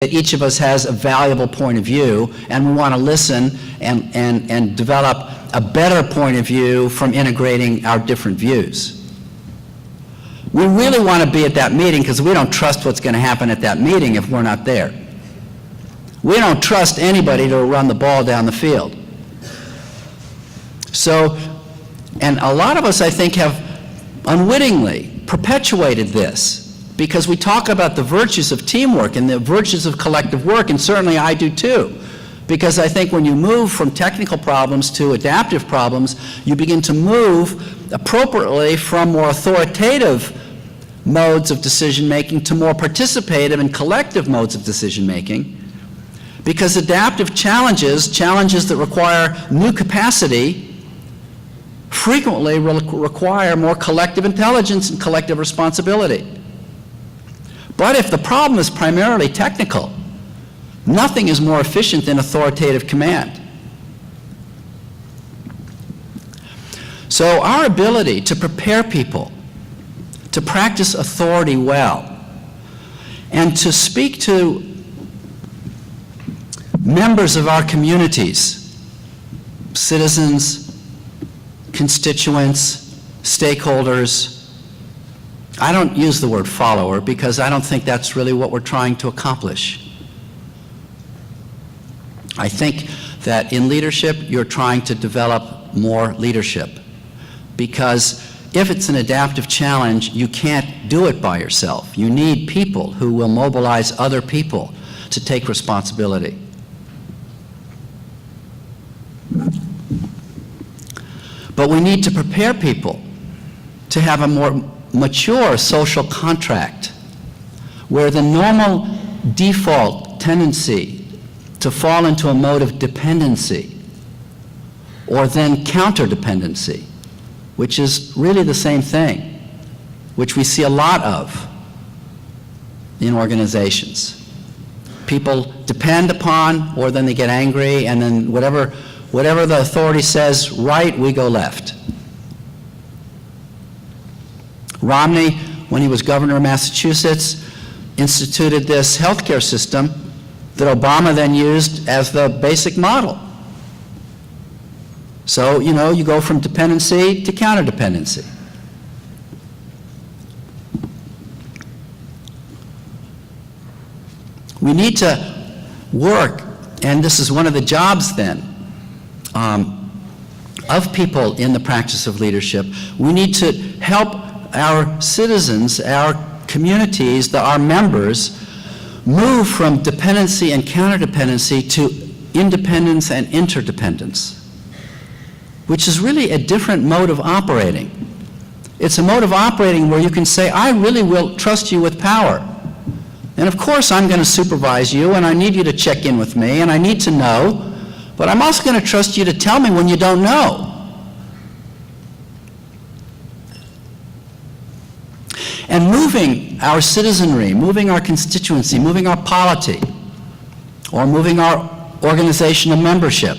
that each of us has a valuable point of view, and we want to listen and develop a better point of view from integrating our different views. We really want to be at that meeting because we don't trust what's going to happen at that meeting if we're not there. We don't trust anybody to run the ball down the field. So, and a lot of us, I think, have unwittingly perpetuated this, because we talk about the virtues of teamwork and the virtues of collective work, and certainly I do too. Because I think when you move from technical problems to adaptive problems, you begin to move appropriately from more authoritative modes of decision-making to more participative and collective modes of decision-making. Because adaptive challenges that require new capacity, frequently require more collective intelligence and collective responsibility. But if the problem is primarily technical, nothing is more efficient than authoritative command. So our ability to prepare people to practice authority well and to speak to members of our communities, citizens, constituents, stakeholders. I don't use the word follower because I don't think that's really what we're trying to accomplish. I think that in leadership, you're trying to develop more leadership, because if it's an adaptive challenge, you can't do it by yourself. You need people who will mobilize other people to take responsibility. But we need to prepare people to have a more mature social contract where the normal default tendency to fall into a mode of dependency or then counterdependency, which is really the same thing, which we see a lot of in organizations. People depend upon, or then they get angry, and then whatever the authority says right, we go left. Romney, when he was governor of Massachusetts, instituted this healthcare system that Obama then used as the basic model. So, you go from dependency to counterdependency. We need to work, and this is one of the jobs then of people in the practice of leadership. We need to help our citizens, our communities, our members, move from dependency and counterdependency to independence and interdependence, which is really a different mode of operating. It's a mode of operating where you can say, I really will trust you with power. And of course I'm going to supervise you, and I need you to check in with me, and I need to know, but I'm also going to trust you to tell me when you don't know. And moving our citizenry, moving our constituency, moving our polity, or moving our organizational membership,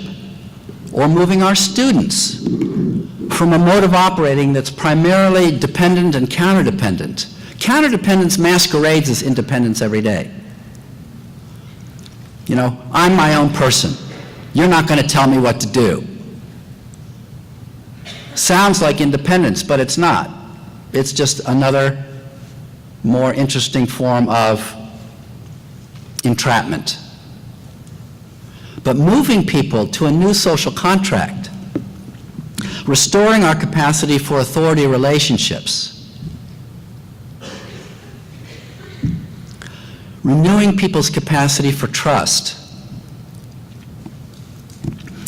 or moving our students from a mode of operating that's primarily dependent and counterdependent. Counterdependence masquerades as independence every day. I'm my own person. You're not going to tell me what to do. Sounds like independence, but it's not. It's just another more interesting form of entrapment. But moving people to a new social contract, restoring our capacity for authority relationships, renewing people's capacity for trust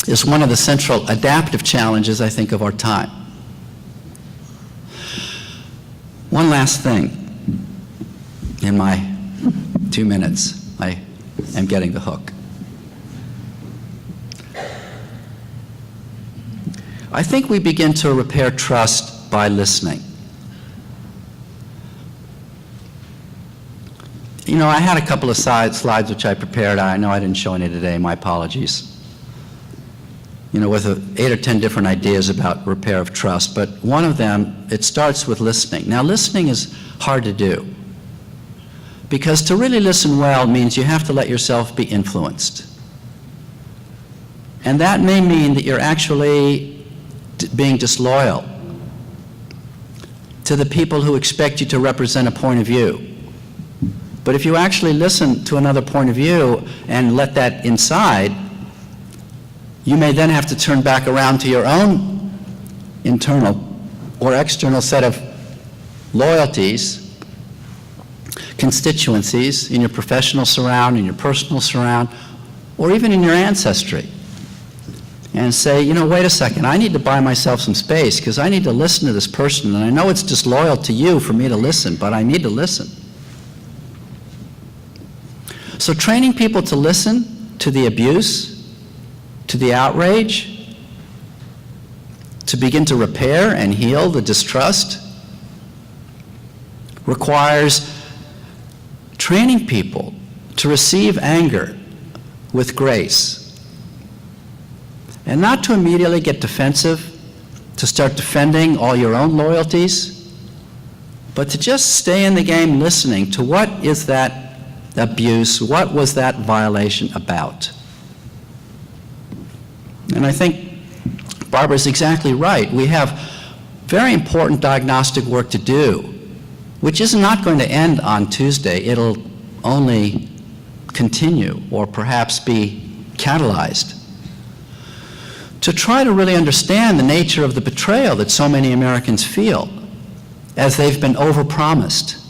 is one of the central adaptive challenges, I think, of our time. One last thing. In my 2 minutes, I am getting the hook. I think we begin to repair trust by listening. I had a couple of slides which I prepared. I know I didn't show any today, my apologies. With 8 or 10 different ideas about repair of trust, but one of them, it starts with listening. Now, listening is hard to do, Because to really listen well means you have to let yourself be influenced. And that may mean that you're actually being disloyal to the people who expect you to represent a point of view. But if you actually listen to another point of view and let that inside, you may then have to turn back around to your own internal or external set of loyalties, constituencies in your professional surround, in your personal surround, or even in your ancestry, and say, you know, wait a second, I need to buy myself some space because I need to listen to this person, and I know it's disloyal to you for me to listen, but I need to listen. So training people to listen to the abuse, to the outrage, to begin to repair and heal the distrust, requires training people to receive anger with grace and not to immediately get defensive, to start defending all your own loyalties, but to just stay in the game listening to what is that abuse, what was that violation about. And I think Barbara's exactly right. We have very important diagnostic work to do, which is not going to end on Tuesday. It'll only continue or perhaps be catalyzed to try to really understand the nature of the betrayal that so many Americans feel as they've been overpromised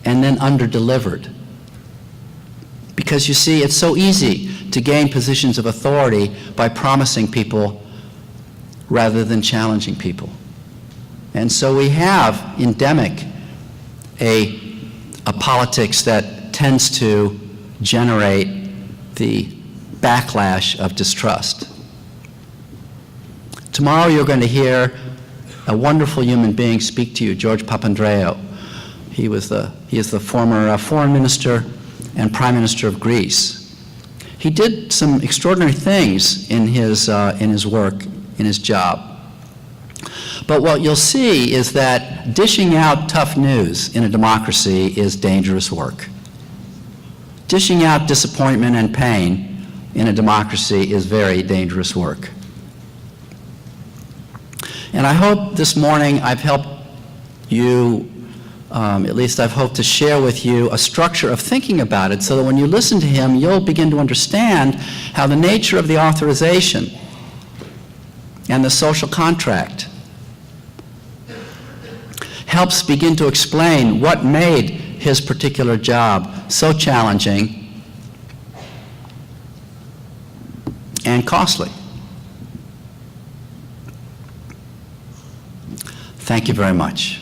and then underdelivered. Because you see, it's so easy to gain positions of authority by promising people rather than challenging people. And so we have endemic a politics that tends to generate the backlash of distrust. Tomorrow you're going to hear a wonderful human being speak to you, George Papandreou. He is the former foreign minister and Prime Minister of Greece. He did some extraordinary things in his work, in his job. But what you'll see is that dishing out tough news in a democracy is dangerous work. Dishing out disappointment and pain in a democracy is very dangerous work. And I hope this morning I've helped you, at least I've hoped to share with you a structure of thinking about it so that when you listen to him, you'll begin to understand how the nature of the authorization and the social contract helps begin to explain what made his particular job so challenging and costly. Thank you very much.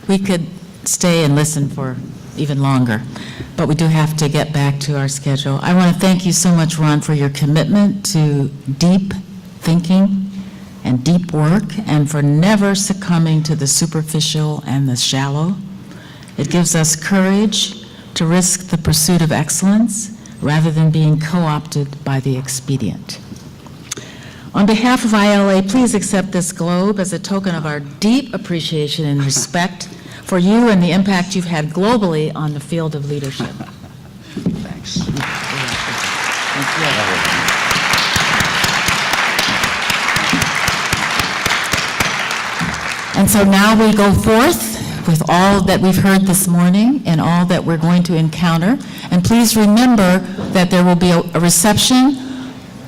We could stay and listen for even longer, but we do have to get back to our schedule. I want to thank you so much, Ron, for your commitment to deep thinking and deep work, and for never succumbing to the superficial and the shallow. It gives us courage to risk the pursuit of excellence rather than being co-opted by the expedient. On behalf of ILA, please accept this globe as a token of our deep appreciation and respect for you and the impact you've had globally on the field of leadership. Thanks. Thank you. And so now we go forth with all that we've heard this morning and all that we're going to encounter. And please remember that there will be a reception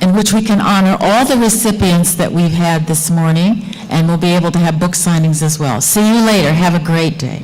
in which we can honor all the recipients that we've had this morning, and we'll be able to have book signings as well. See you later. Have a great day.